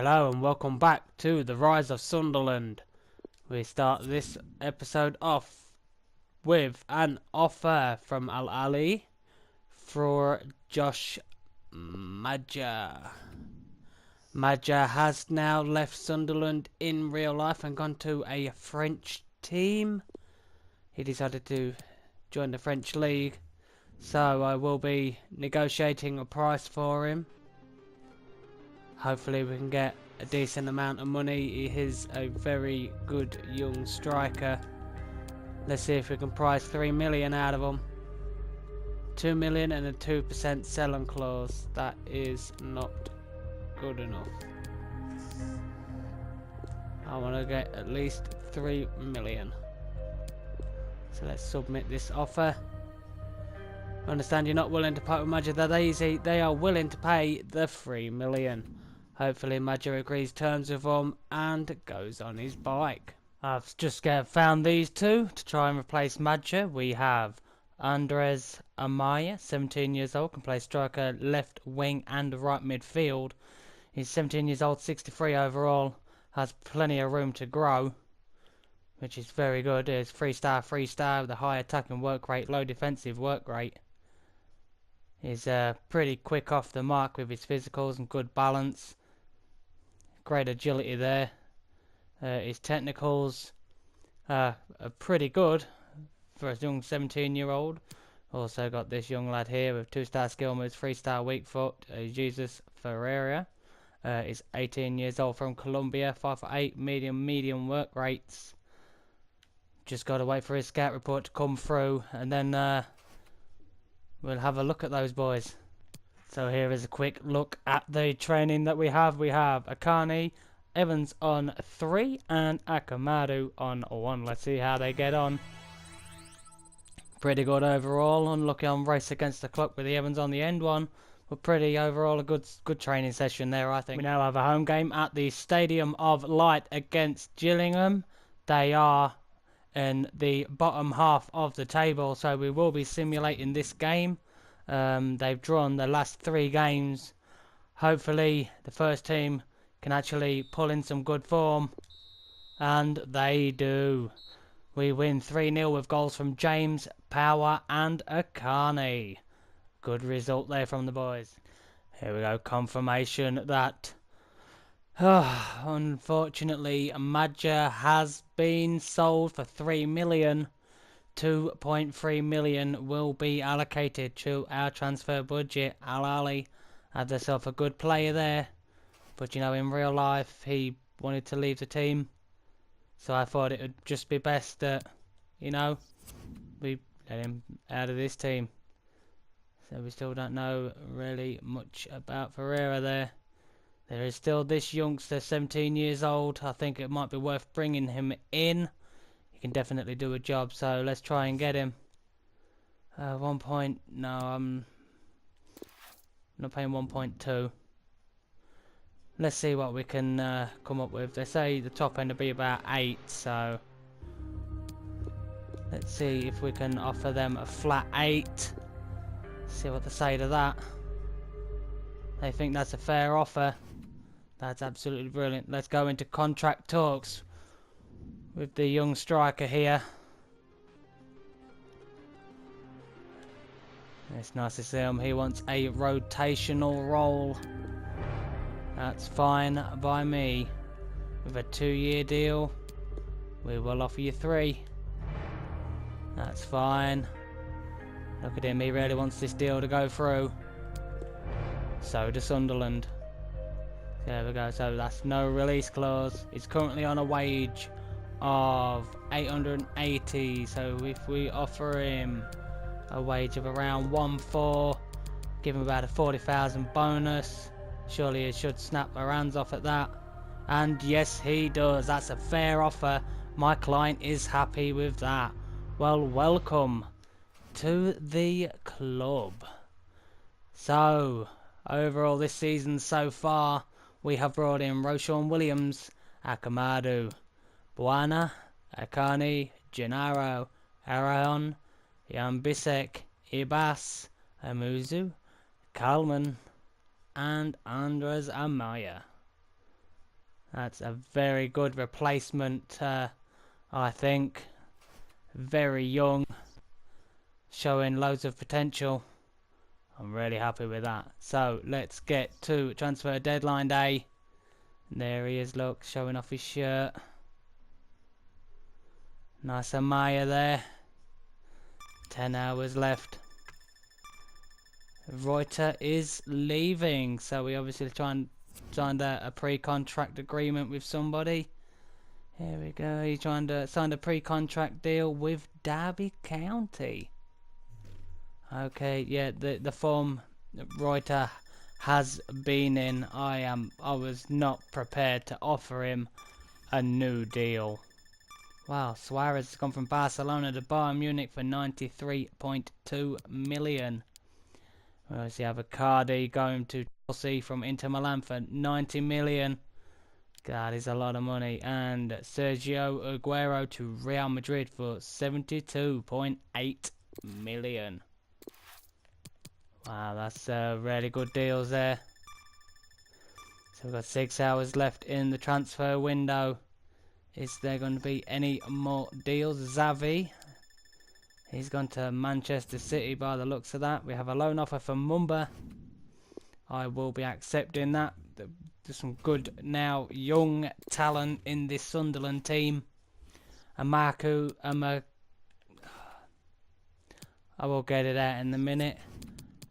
Hello and welcome back to The Rise of Sunderland. We start this episode off with an offer from Al Ali for Josh Maja. Maja has now left Sunderland in real life and gone to a French team. He decided to join the French league, so I will be negotiating a price for him. Hopefully we can get a decent amount of money. He is a very good young striker. Let's see if we can price 3 million out of him. 2 million and a 2% selling clause. That is not good enough. I want to get at least 3 million. So let's submit this offer. I understand you're not willing to pay with Maja that easy. They are willing to pay the 3 million. Hopefully Maja agrees terms with him and goes on his bike. I've just found these two to try and replace Maja. We have Andres Amaya, 17 years old, can play striker, left wing and right midfield. He's 17 years old, 63 overall, has plenty of room to grow, which is very good. He's 3-star with a high attacking work rate, low defensive work rate. He's pretty quick off the mark with his physicals and good balance. Great agility there. His technicals are pretty good for a young 17-year-old. Also got this young lad here with 2-star skill moves, 3-star weak foot, Jesus Ferreira. He's 18 years old from Colombia, 5'8", medium work rates. Just got to wait for his scout report to come through, and then we'll have a look at those boys. So here is a quick look at the training that we have. We have Akani, Evans on 3 and Akamadu on 1. Let's see how they get on. Pretty good overall. Unlucky on race against the clock with the Evans on the end one. But pretty overall a good training session there, I think. We now have a home game at the Stadium of Light against Gillingham. They are in the bottom half of the table, so we will be simulating this game. They've drawn the last 3 games. Hopefully the first team can actually pull in some good form, and they do. We win 3-0 with goals from James, Power and Akani. Good result there from the boys. Here we go, confirmation that unfortunately Maja has been sold for 3 million. 2.3 million will be allocated to our transfer budget. Al Ali had themselves a good player there, but you know, in real life he wanted to leave the team, so I thought it would just be best that, you know, we let him out of this team. So we still don't know really much about Ferreira there. There is still this youngster, 17 years old. I think it might be worth bringing him in. He can definitely do a job, so let's try and get him. No, I'm not paying 1.2. Let's see what we can come up with. They say the top end will be about 8, so let's see if we can offer them a flat 8. See what they say to that. They think that's a fair offer. That's absolutely brilliant. Let's go into contract talks with the young striker here. It's nice to see him. He wants a rotational role. That's fine by me. With a 2-year deal, we will offer you 3. That's fine. Look at him, he really wants this deal to go through. So does Sunderland. There we go, so that's no release clause. He's currently on a wage of 880, so if we offer him a wage of around 1.4, give him about a 40,000 bonus, surely he should snap our hands off at that. And yes, he does. That's a fair offer. My client is happy with that. Well, welcome to the club. So overall this season so far, we have brought in Roshan Williams, Akamadu, Buana, Akani, Gennaro, Araon, Yambisek, Ibas, Amuzu, Kalman, and Andres Amaya. That's a very good replacement, I think. Very young, showing loads of potential. I'm really happy with that. So let's get to transfer deadline day. There he is, look, showing off his shirt. Nice Amaya there. 10 hours left. Reuter is leaving, so we obviously signed a pre-contract agreement with somebody. Here we go. He's trying to sign a pre-contract deal with Derby County. Okay, yeah, the form Reuter has been in. I was not prepared to offer him a new deal. Wow, Suarez has gone from Barcelona to Bayern Munich for 93.2 million. We also have Icardi going to Chelsea from Inter Milan for 90 million. That is a lot of money. And Sergio Aguero to Real Madrid for 72.8 million. Wow, that's really good deals there. So we've got 6 hours left in the transfer window. Is there going to be any more deals? Xavi, he's gone to Manchester City by the looks of that. We have a loan offer for Mumba. I will be accepting that. There's some good now young talent in this Sunderland team. Amaku, I will get it out in a minute.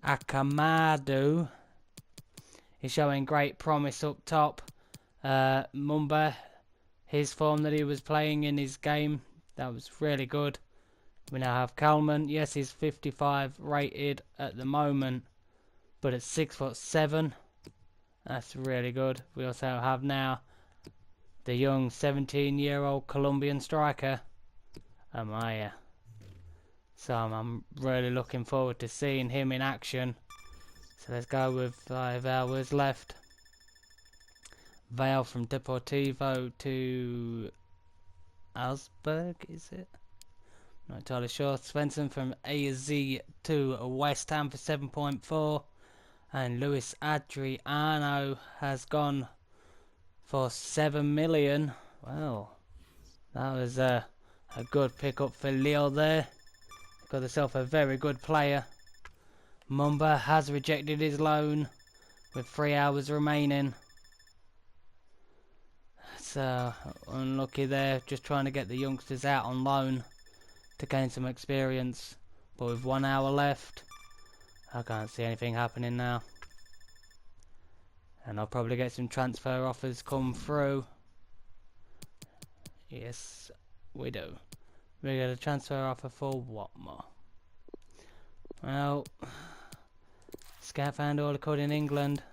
Akamadu is showing great promise up top. Mumba, his form that he was playing in his game, that was really good. We now have Kalman. Yes, he's 55 rated at the moment, but at 6'7", that's really good. We also have now the young 17-year-old Colombian striker, Amaya. So I'm really looking forward to seeing him in action. So let's go with 5 hours left. Vale from Deportivo to Augsburg, is it? Not entirely sure. Svensson from AZ to West Ham for 7.4. And Luis Adriano has gone for 7 million. Well, that was a good pickup for Lille there. Got herself a very good player. Mumba has rejected his loan with 3 hours remaining. So unlucky there, just trying to get the youngsters out on loan to gain some experience. But with 1 hour left, I can't see anything happening now. And I'll probably get some transfer offers come through. Yes, we do. We get a transfer offer for what more? Well, Scout found all the code in England.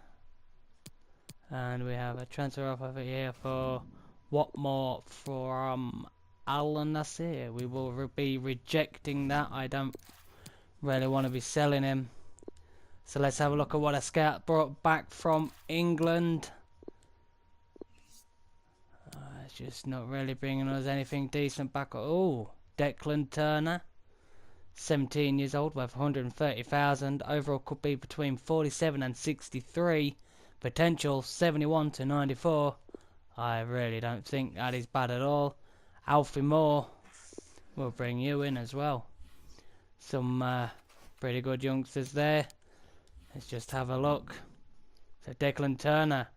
And we have a transfer offer here for Watmore from Al Nassr. We will be rejecting that. I don't really want to be selling him. So let's have a look at what a scout brought back from England. It's just not really bringing us anything decent back. Oh, Declan Turner. 17 years old, worth 130,000. Overall could be between 47 and 63. Potential 71 to 94. I really don't think that is bad at all. Alfie Moore will bring you in as well. Some pretty good youngsters there. Let's just have a look. So Declan Turner,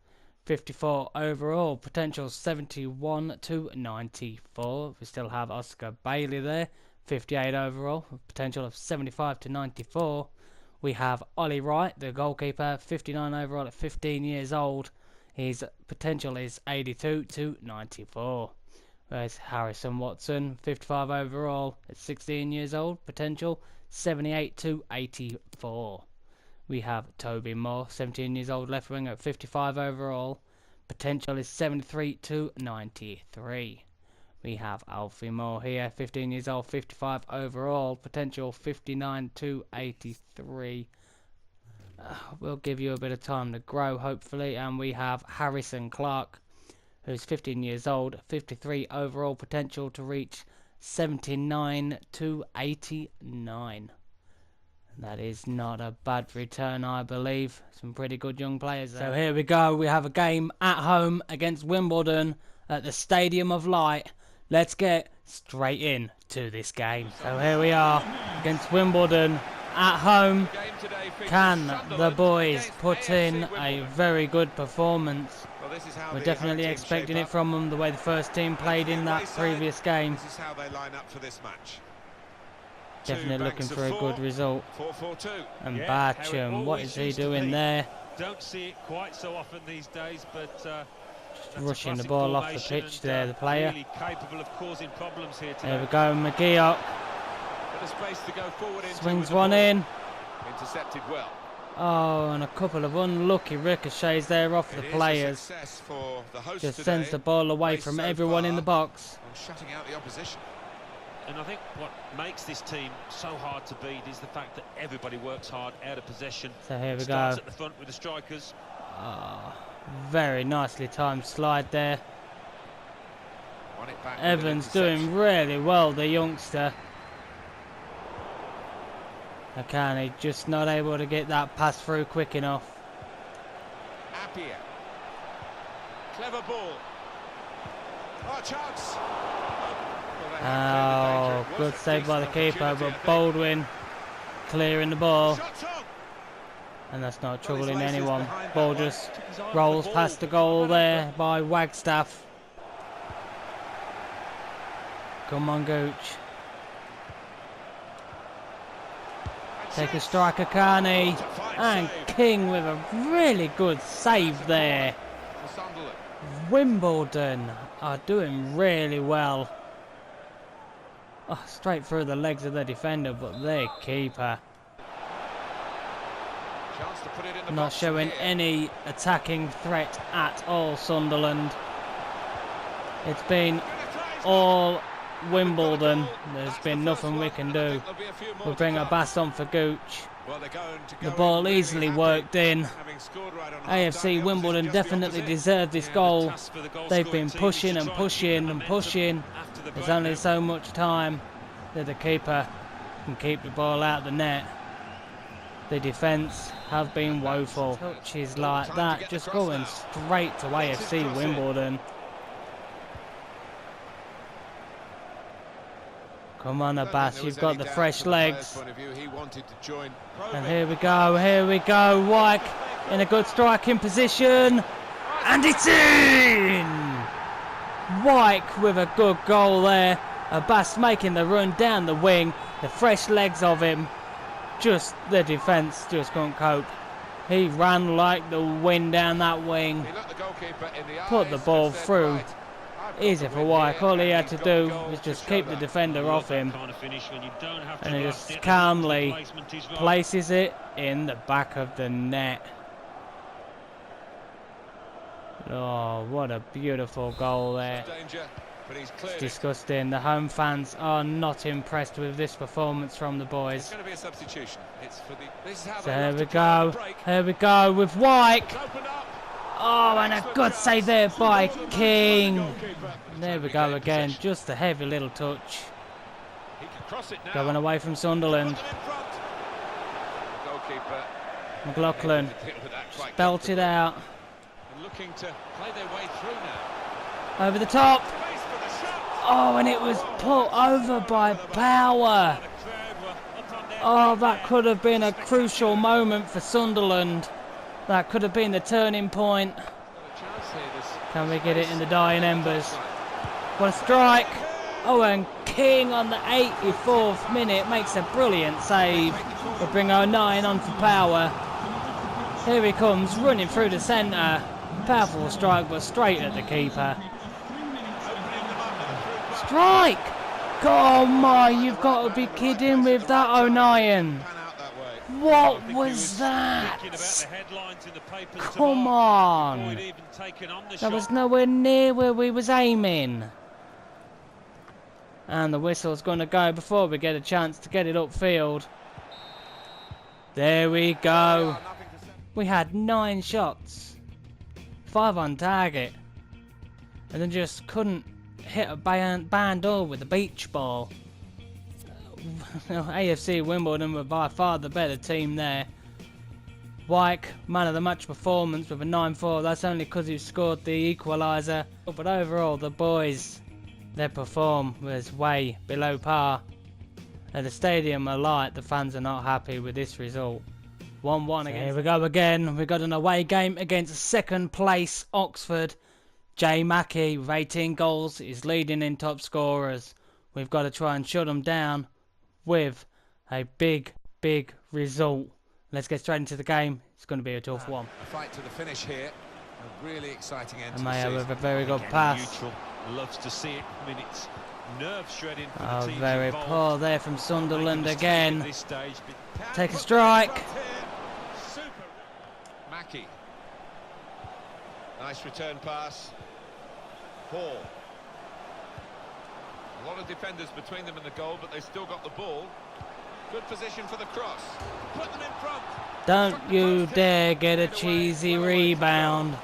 54 overall. Potential 71 to 94. We still have Oscar Bailey there. 58 overall. Potential of 75 to 94. We have Ollie Wright, the goalkeeper, 59 overall at 15 years old. His potential is 82 to 94. Whereas Harrison Watson, 55 overall at 16 years old. Potential 78 to 84. We have Toby Moore, 17 years old, left winger at 55 overall. Potential is 73 to 93. We have Alfie Moore here, 15 years old, 55 overall. Potential 59 to 83. We'll give you a bit of time to grow, hopefully. And we have Harrison Clark, who's 15 years old, 53 overall. Potential to reach 79 to 89. That is not a bad return, I believe. Some pretty good young players there. So here we go. We have a game at home against Wimbledon at the Stadium of Light. Let's get straight in to this game. So here we are against Wimbledon at home. Can the boys put in a very good performance? We're definitely expecting it from them, the way the first team played in that previous game. This is how they line up for this match. Definitely looking for a good result. 4-4-2. And Barcham, what is he doing there? Don't see it quite so often these days, but just rushing the ball off the pitch there, the player. Really capable of causing problems here today. There we go, McGeoch. Swings one in. Intercepted well. Oh, and a couple of unlucky ricochets there off the players. Just sends the ball away from everyone in the box. Shutting out the opposition. And I think what makes this team so hard to beat is the fact that everybody works hard out of possession. So here we go. Starts at the front with the strikers. Oh, very nicely timed slide there. Evans doing really well, the youngster. Akane just not able to get that pass through quick enough. Appiah. Clever ball. Oh, chance. Oh, good save by the keeper, but Baldwin clearing the ball. And that's not troubling anyone. Ball just rolls past the goal there by Wagstaff. Come on, Gooch. Take a strike, Akane. And King with a really good save there. Wimbledon are doing really well. Oh, straight through the legs of the defender, but their keeper not showing any attacking threat at all, Sunderland. It's been all Wimbledon. There's been nothing we can do. We'll bring a pass on for Gooch. The ball easily worked in. AFC Wimbledon definitely deserved this goal. They've been pushing and pushing and pushing. There's only so much time that the keeper can keep the ball out of the net. The defence have been woeful. Touches like that just going straight to AFC Wimbledon. Come on, Abbas, you've got the fresh legs. And here we go, Wyke in a good striking position. And it's in! Wyke with a good goal there. Abbas making the run down the wing. The fresh legs of him. Just the defence just couldn't cope. He ran like the wind down that wing. Put the ball through. Easy for Wyke. All he had to do was just keep the defender off him. And he just calmly places it in the back of the net. Oh, what a beautiful goal there. It's disgusting. The home fans are not impressed with this performance from the boys. So here we go with Wyke. Oh, and a good save there by King. There we go again, just a heavy little touch. Going away from Sunderland. McLaughlin just belted out. Over the top. Oh, and it was put over by Power. Oh, that could have been a crucial moment for Sunderland. That could have been the turning point. Can we get it in the dying embers? What a strike. Oh, and King on the 84th minute makes a brilliant save. We'll bring 09 on for Power. Here he comes, running through the centre. Powerful strike, but straight at the keeper. Strike! Come on, you've got to be kidding with that, O'Nien. What was that? Come on. That was nowhere near where we was aiming. And the whistle's going to go before we get a chance to get it upfield. There we go. We had 9 shots. 5 on target. And then just couldn't hit a barn door with a beach ball. AFC Wimbledon were by far the better team there. Wyke, man of the match performance with a 9-4. That's only because he scored the equaliser. But overall, the boys, their perform was way below par. At the stadium alight, the fans are not happy with this result. 1-1 again. Here we go again. We've got an away game against second place Oxford. Jay Mackey with 18 goals is leading in top scorers. We've got to try and shut them down with a big result. Let's get straight into the game. It's going to be a tough one. A fight to the finish here. A really exciting end to And the Mayo season. with a very good pass. Neutral loves to see it. I mean, it's nerve-shredding for the Oh, teams very involved. poor there from Sunderland again. At this stage, but Take a strike. Super. Mackey. Nice return pass. Hall. A lot of defenders between them and the goal, but they still got the ball. Good position for the cross. Put them in front. Don't you dare get a cheesy rebound.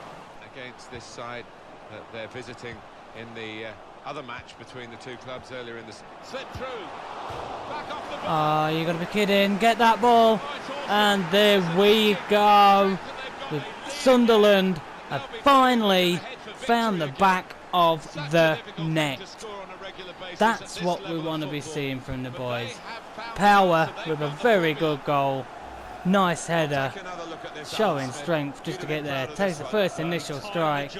Against this side that they're visiting in the other match between the two clubs earlier in the slip through. Back off the ball. Oh, you got to be kidding. Get that ball. And there we go. With Sunderland have finally found the back of the net. That's what we want to be seeing from the boys. Power with a very good goal. Nice header. Showing strength just to get there. Takes the first initial strike.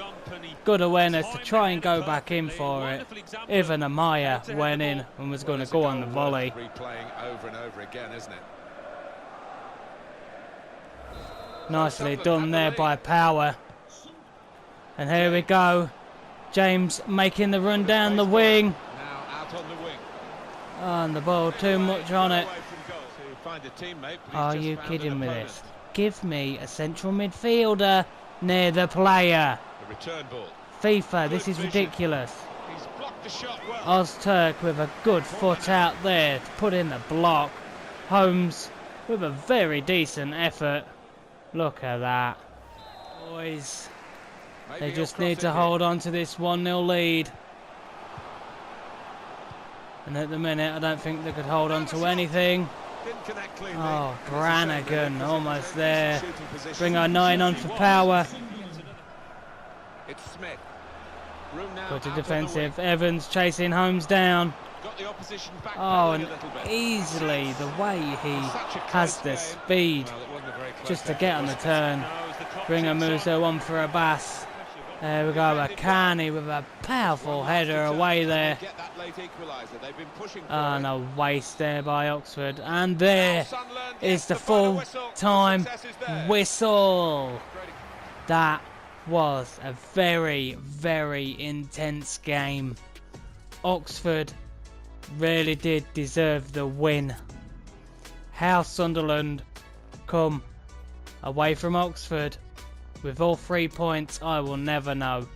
Good awareness to try and go back in for it. Even Amaya went in and was going to go on the volley. Replaying over and over again, isn't it? Nicely done there by Power. And here we go. James making the run down the wing. Now out on the wing. And the ball too much on it. Find a teammate, but he's Are just you found kidding an me opponent. this? Give me a central midfielder near the player. The return ball. FIFA, this is ridiculous. He's blocked the shot well. Ozturk with a good foot out there to put in the block. Holmes with a very decent effort. Look at that. Boys, Maybe they he'll just cross need it to here. hold on to this 1-0 lead. And at the minute, I don't think they could hold on to anything. Didn't connect cleanly. Oh, It's a shame, Brannigan, because almost he's there. shooting position. Bring our 9 on for Power. It's Smith. Room now Go to out on the defensive. wing. Evans chasing Holmes down. Got the opposition back Oh, pedaling and a little bit. easily the way he Such a has close the game. speed Well, it wasn't a very close just to effort, get on was the it? turn. Bring a Muso on for a bass. There we go, Akani with a powerful header away there. Get that late equaliser. They've been pushing for And it. a waste there by Oxford. And there Sunderland is gets the final full whistle. time Success is there. whistle. Great. That was a very intense game. Oxford really did deserve the win. How Sunderland come away from Oxford with all 3 points, I will never know.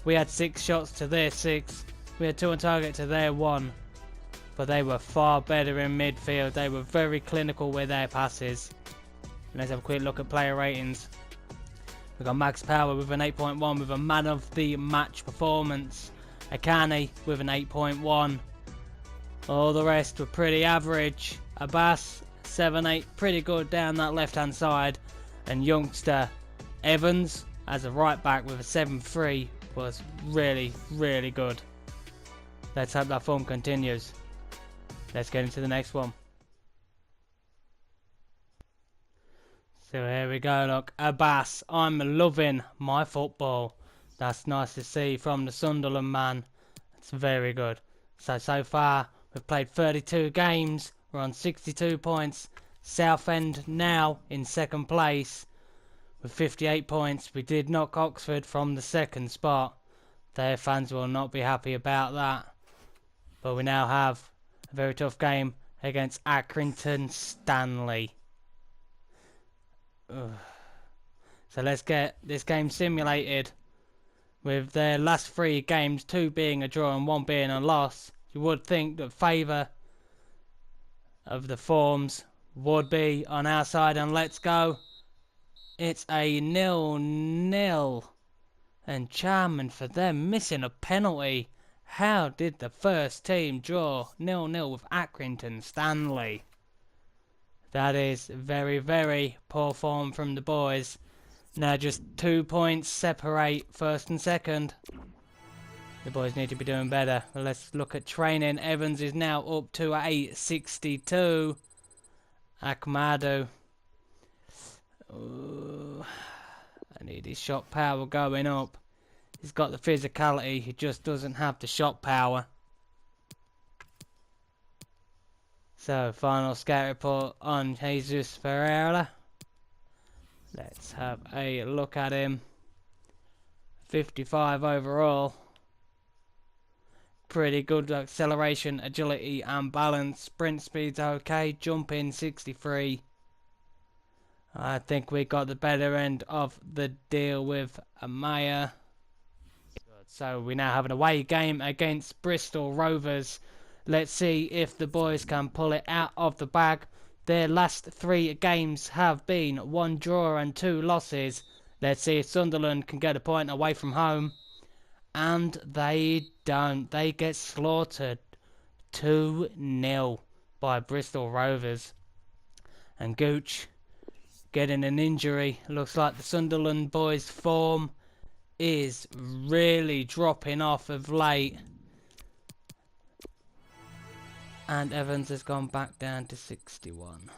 We had 6 shots to their 6. We had 2 on target to their 1. But they were far better in midfield. They were very clinical with their passes. Let's have a quick look at player ratings. We've got Max Power with an 8.1 with a man of the match performance. Akani with an 8.1. All the rest were pretty average. Abbas 7-8, pretty good down that left hand side. And youngster Evans as a right back with a 7-3 was really good. Let's hope that form continues. Let's get into the next one. So here we go, look, Abbas, I'm loving my football. That's nice to see from the Sunderland man. It's very good. So far, we've played 32 games. We're on 62 points. Southend now in second place with 58 points. We did knock Oxford from the second spot. Their fans will not be happy about that. But we now have a very tough game against Accrington Stanley. Ugh. So let's get this game simulated. With their last 3 games, 2 being a draw and 1 being a loss, you would think that favour of the forms would be on our side, and let's go. It's a 0-0. And Charman for them, missing a penalty How did the first team draw 0-0 with Accrington Stanley? That is very, very poor form from the boys. Now just 2 points separate first and second. The boys need to be doing better. Well, let's look at training. Evans is now up to 862. Akmadu. I need his shot power going up. He's got the physicality, he just doesn't have the shot power. So, final scout report on Jesus Ferreira. Let's have a look at him. 55 overall. Pretty good acceleration, agility and balance. Sprint speed's okay. Jumping 63. I think we got the better end of the deal with Amaya. So we now have an away game against Bristol Rovers. Let's see if the boys can pull it out of the bag. Their last 3 games have been 1 draw and 2 losses. Let's see if Sunderland can get a point away from home. And they don't. They get slaughtered 2-0 by Bristol Rovers. And Gooch getting an injury. Looks like the Sunderland boys' form is really dropping off of late. And Evans has gone back down to 61.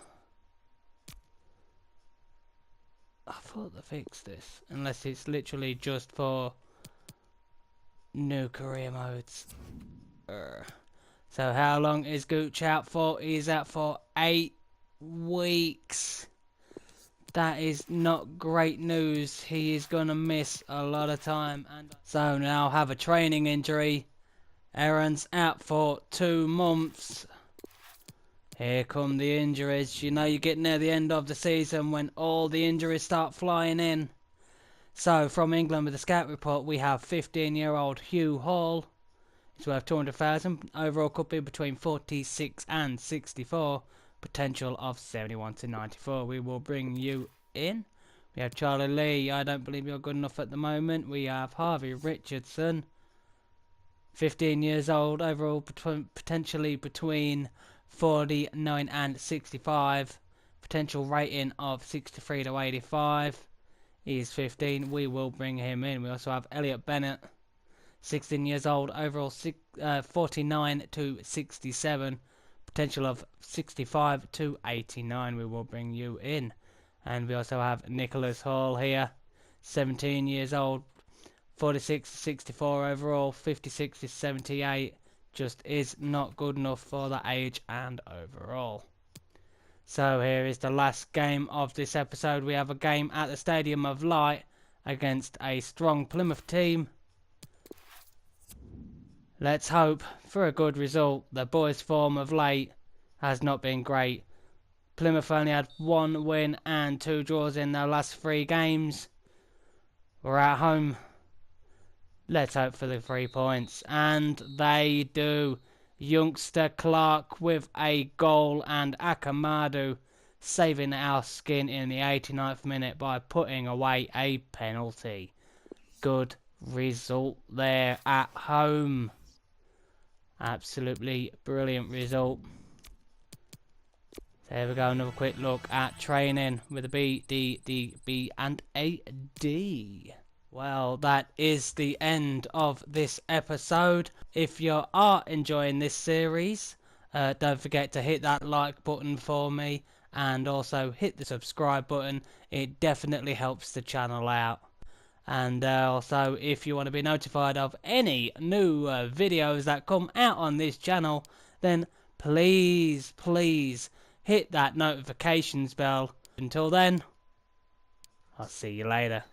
I thought they fixed this. Unless it's literally just for new career modes. So how long is Gooch out for? He's out for 8 weeks. That is not great news. He is going to miss a lot of time. And so now have a training injury. Aaron's out for 2 months. Here come the injuries. You know you get near the end of the season when all the injuries start flying in. So from England with the scout report we have 15-year-old Hugh Hall. He's worth 200,000. Overall could be between 46 and 64. Potential of 71 to 94. We will bring you in. We have Charlie Lee. I don't believe you're good enough at the moment. We have Harvey Richardson. 15 years old. Overall potentially between 49 and 65. Potential rating of 63 to 85. He's 15. We will bring him in. We also have Elliot Bennett. 16 years old. Overall 49 to 67. Potential of 65 to 89. We will bring you in. And we also have Nicholas Hall here. 17 years old. 46 to 64 overall. 56 to 78. Just is not good enough for the age and overall. So here is the last game of this episode. We have a game at the Stadium of Light against a strong Plymouth team. Let's hope for a good result. The boys' form of late has not been great. Plymouth only had 1 win and 2 draws in their last 3 games. We're at home. Let's hope for the 3 points. And they do. Youngster Clark with a goal and Akamadu saving our skin in the 89th minute by putting away a penalty. Good result there at home. Absolutely brilliant result. There we go, another quick look at training with a B, D, D, B and a D. Well, that is the end of this episode. If you are enjoying this series, don't forget to hit that like button for me and also hit the subscribe button. It definitely helps the channel out. And also, if you want to be notified of any new videos that come out on this channel, then please hit that notifications bell. Until then, I'll see you later.